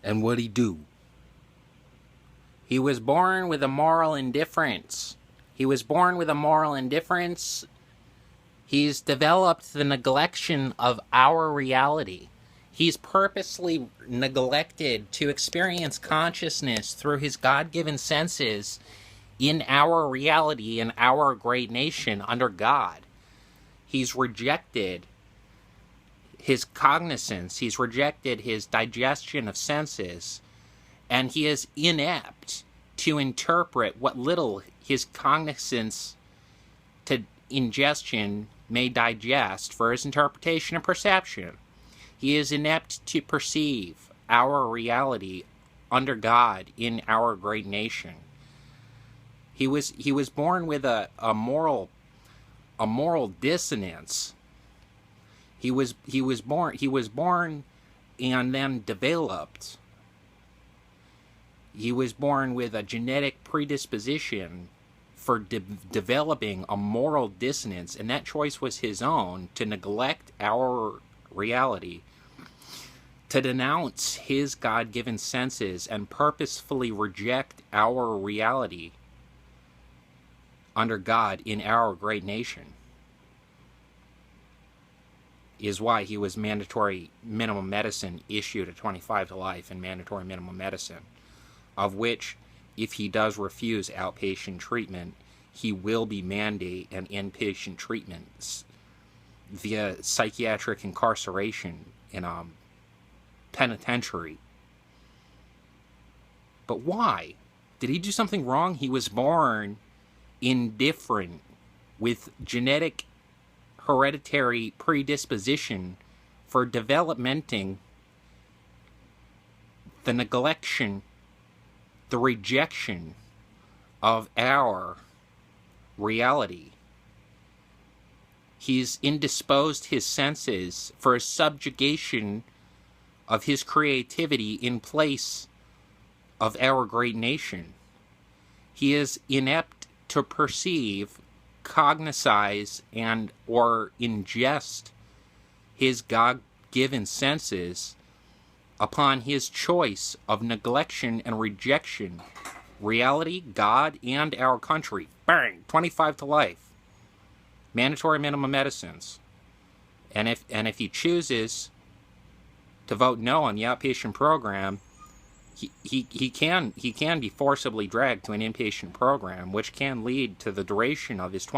And what'd he do? He was born with a moral indifference. He's developed the neglection of our reality. He's purposely neglected to experience consciousness through his God-given senses in our reality, in our great nation under God. He's rejected his cognizance, he's rejected his digestion of senses, and he is inept to interpret what little his cognizance to ingestion may digest for his interpretation and perception. He is inept to perceive our reality under God in our great nation. He was born with a moral dissonance. He was born and then developed. He was born with a genetic predisposition for developing a moral dissonance, and that choice was his own, to neglect our reality, to denounce his God-given senses and purposefully reject our reality under God in our great nation, is why he was mandatory minimum medicine issued at 25 to life in mandatory minimum medicine, of which, if he does refuse outpatient treatment, he will be mandated an inpatient treatment via psychiatric incarceration in a penitentiary. But why? Did he do something wrong? He was born indifferent with genetic hereditary predisposition for developmenting the neglection, the rejection of our reality. He's indisposed his senses for a subjugation of his creativity in place of our great nation. He is inept to perceive, cognize, and or ingest his God-given senses upon his choice of neglection and rejection, reality, God, and our country. Bang! 25 to life. Mandatory minimum medicines. And if he chooses to vote no on the outpatient program, he can be forcibly dragged to an inpatient program, which can lead to the duration of his